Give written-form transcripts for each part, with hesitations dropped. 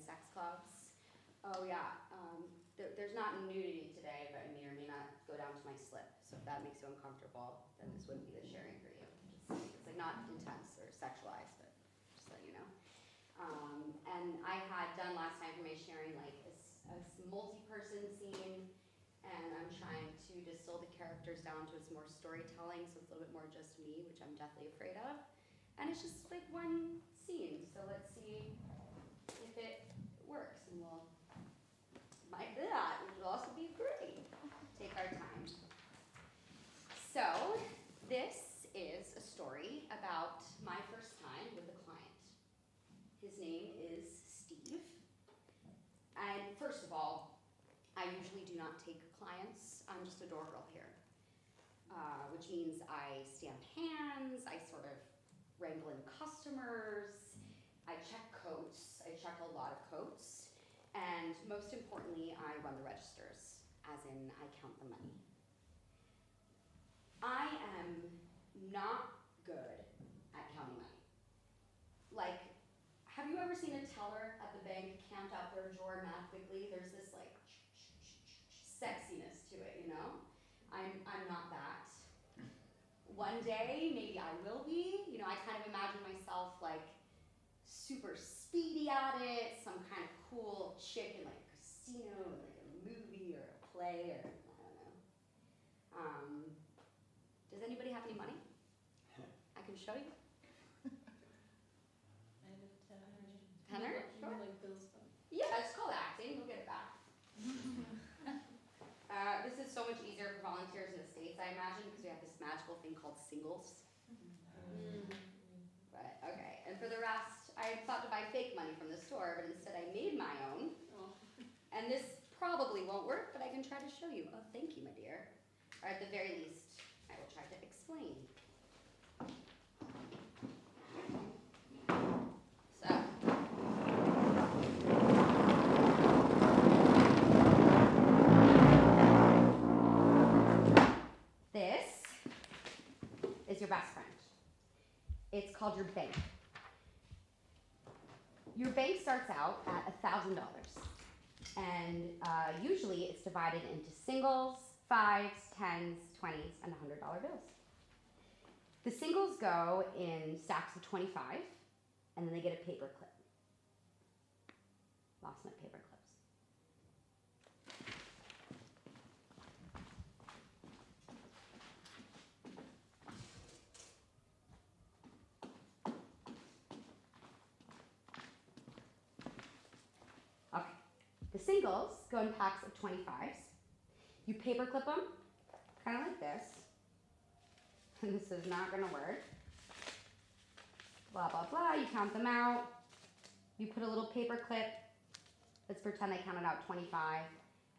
sex clubs. Oh yeah, there's not nudity today, but I may or may not go down to my slip. So if that makes you uncomfortable, then this wouldn't be the sharing for you. It's like not intense or sexualized, but just let you know. And I had done last time for my sharing like a multi-person scene, and I'm trying to distill the characters down to its more storytelling, so it's a little bit more just me, which I'm deathly afraid of. And it's just like one scene, so let's see if it works, and we'll might do that, which will also be great. Take our time. So this is a story about my first time with a client. His name is Steve. And first of all, I usually do not take clients. I'm just a door girl here, which means I stamp hands, I sort of wrangle in customers, I check coats, I check a lot of coats, and most importantly, I run the registers, as in I count the money. I am not good at counting money. Like, have you ever seen a teller at the bank count out their drawer math quickly? There's this like sexiness to it, you know? I'm not that. One day, maybe I will be. You know, I kind of imagine myself like super speedy at it, some kind of cool chick in like a casino, or like a movie or a play, or I don't know. Does anybody have any money? I can show you. I have a tenner. Tenner? You Sure. like Bill's phone. Yeah, it's called acting. We'll get it back. This is so much easier for volunteers in the States, I imagine, because we have this magical thing called singles. But, okay. And for the rest, I thought to buy fake money from the store, but instead I made my own. Oh. And this probably won't work, but I can try to show you. Oh, thank you, my dear. Or at the very least, I will try to explain. So. This is your best friend. It's called your bank. Your bank starts out at $1,000, and usually it's divided into singles, 5s, 10s, 20s, and $100 bills. The singles go in stacks of 25, and then they get a paper clip. Lost my paper clips. Okay, the singles go in packs of 25s. You paper clip them, kind of like this. And this is not gonna work. Blah, blah, blah, you count them out. You put a little paper clip. Let's pretend I counted out 25,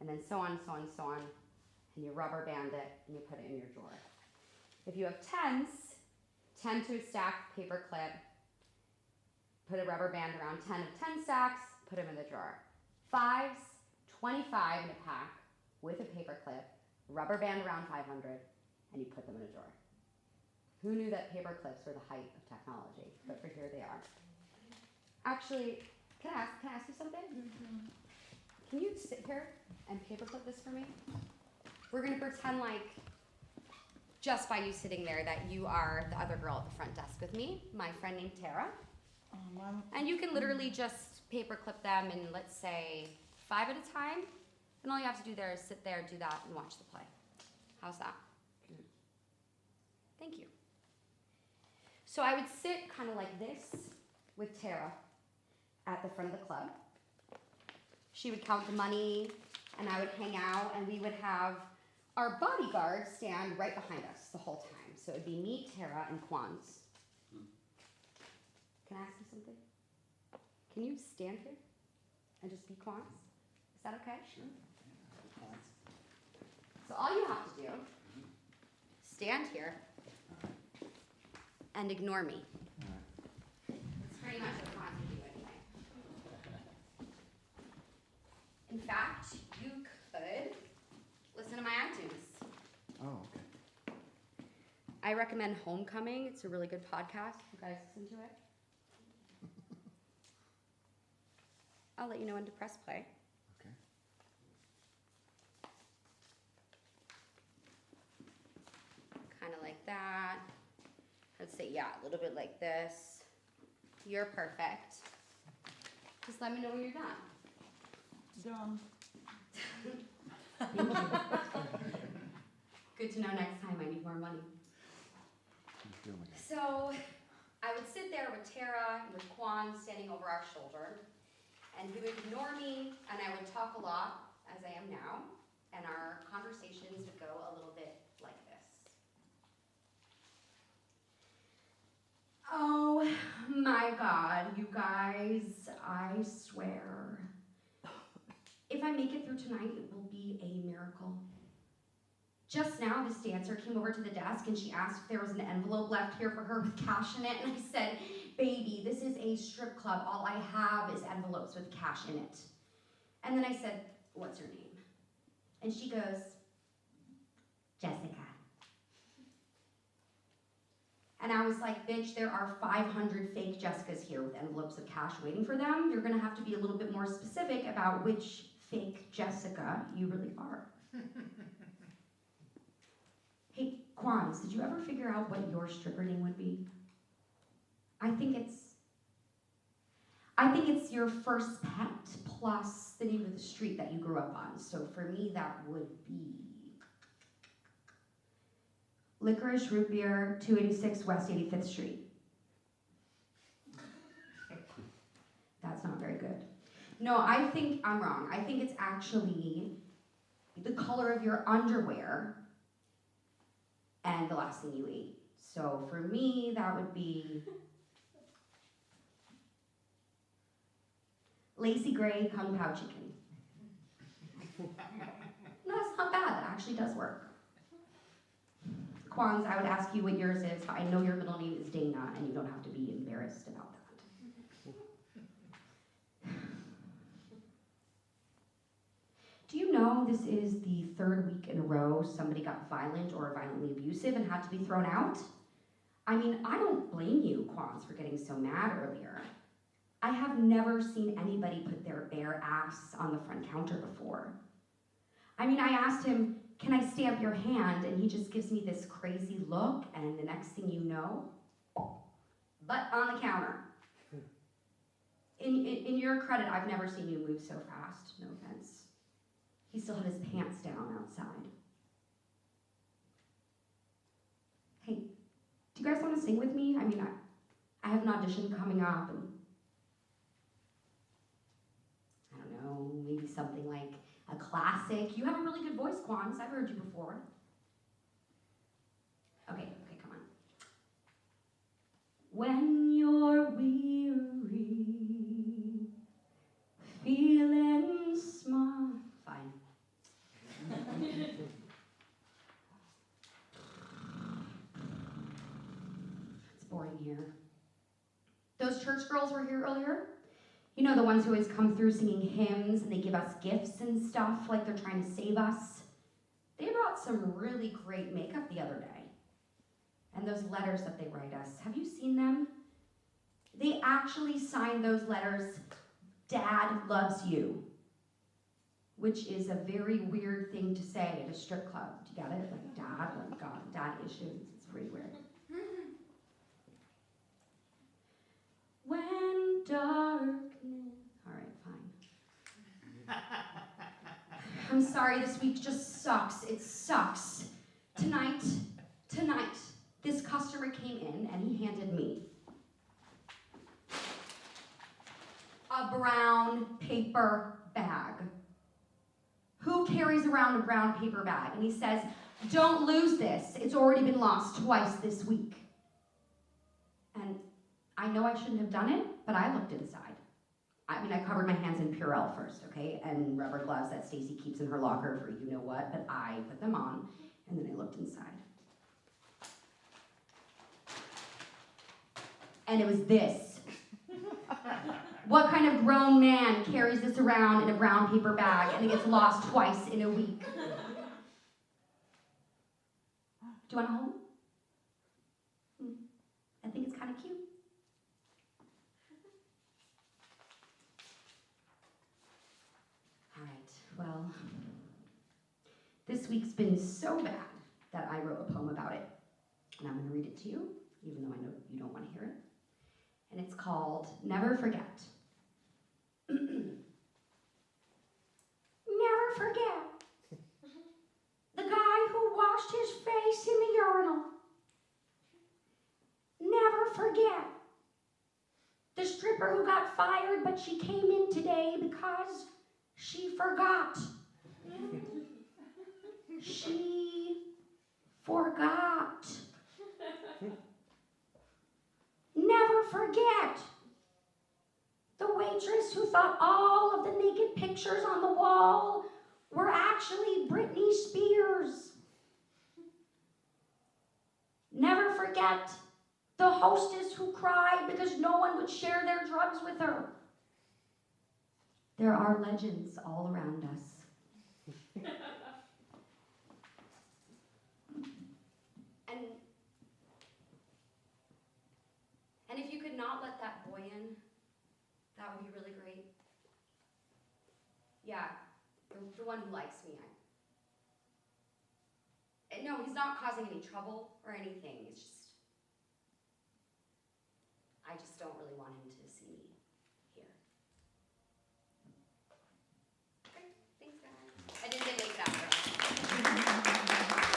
and then so on, so on, so on. And you rubber band it, and you put it in your drawer. If you have 10s, 10 to a stack, paper clip. Put a rubber band around 10 of 10 stacks, put them in the drawer. 5s, 25 in a pack with a paper clip, rubber band around 500, and you put them in a drawer. Who knew that paper clips were the height of technology? But for here they are. Actually, can I ask you something? Mm-hmm. Can you sit here and paper clip this for me? We're gonna pretend like, just by you sitting there, that you are the other girl at the front desk with me, my friend named Tara. And you can literally just paper clip them in, let's say, 5 at a time. And all you have to do there is sit there, do that, and watch the play. How's that? Good. Thank you. So I would sit kind of like this with Tara at the front of the club. She would count the money, and I would hang out, and we would have our bodyguard stand right behind us the whole time. So it would be me, Tara, and Quans. Can I ask you something? Can you stand here and just be Quans? Is that okay? Sure. Yeah. So all you have to do, stand here and ignore me. All right. It's pretty much what Quans would do anyway. In fact, you could listen to my iTunes. Oh, okay. I recommend Homecoming. It's a really good podcast. You guys listen to it? I'll let you know when to press play. Okay. Kind of like that. Let's say, yeah, a little bit like this. You're perfect. Just let me know when you're done. Done. Thank you. Good to know next time I need more money. Keep doing it. So I would sit there with Tara and with Quan standing over our shoulder, and he would ignore me, and I would talk a lot, as I am now, and our conversations would go a little bit like this. Oh my God, you guys, I swear. If I make it through tonight, it will be a miracle. Just now, this dancer came over to the desk and she asked if there was an envelope left here for her with cash in it. And I said, baby, this is a strip club. All I have is envelopes with cash in it. And then I said, what's her name? And she goes, Jessica. And I was like, bitch, there are 500 fake Jessicas here with envelopes of cash waiting for them. You're gonna have to be a little bit more specific about which fake Jessica you really are. Hey, Quans, did you ever figure out what your stripper name would be? I think it's your first pet plus the name of the street that you grew up on. So for me, that would be Licorice Root Beer, 286 West 85th Street. That's not very good. No, I think I'm wrong. I think it's actually the color of your underwear and the last thing you ate. So for me, that would be Lacy Gray Kung Pao Chicken. No, it's not bad. That actually does work. Quans, I would ask you what yours is. I know your middle name is Dana, and you don't have to be embarrassed about that. Do you know this is the third week in a row somebody got violent or violently abusive and had to be thrown out? I mean, I don't blame you, Quans, for getting so mad earlier. I have never seen anybody put their bare ass on the front counter before. I mean, I asked him, can I stamp your hand? And he just gives me this crazy look, and the next thing you know, butt on the counter. In your credit, I've never seen you move so fast, no offense. He still had his pants down outside. Hey, do you guys want to sing with me? I mean, I have an audition coming up, and I don't know, maybe something like a classic. You have a really good voice, Quans. I've heard you before. Okay, come on. When you're weary, feeling small. Fine. It's boring here. Those church girls were here earlier. You know, the ones who always come through singing hymns and they give us gifts and stuff like they're trying to save us. They brought some really great makeup the other day. And those letters that they write us, have you seen them? They actually sign those letters, Dad loves you. Which is a very weird thing to say at a strip club. Do you get it? Like dad, like God, dad issues. It's pretty weird. When darkness. All right, fine. I'm sorry, this week just sucks. It sucks. Tonight, this customer came in and he handed me a brown paper bag. Who carries around a brown paper bag? And he says, don't lose this. It's already been lost twice this week. And I know I shouldn't have done it, but I looked inside. I mean, I covered my hands in Purell first, okay? And rubber gloves that Stacy keeps in her locker for you know what, but I put them on, and then I looked inside. And it was this. What kind of grown man carries this around in a brown paper bag and it gets lost twice in a week? Do you want to hold? I think it's kind of cute. This week's been so bad that I wrote a poem about it. And I'm going to read it to you, even though I know you don't want to hear it. And it's called Never Forget. Never forget the guy who washed his face in the urinal. Never forget the stripper who got fired, but she came in today because she forgot. She forgot. Never forget the waitress who thought all of the naked pictures on the wall were actually Britney Spears. Never forget the hostess who cried because no one would share their drugs with her. There are legends all around us. And if you could not let that boy in, that would be really great. Yeah, the one who likes me. No, he's not causing any trouble or anything. It's just, I just don't really want him to see me.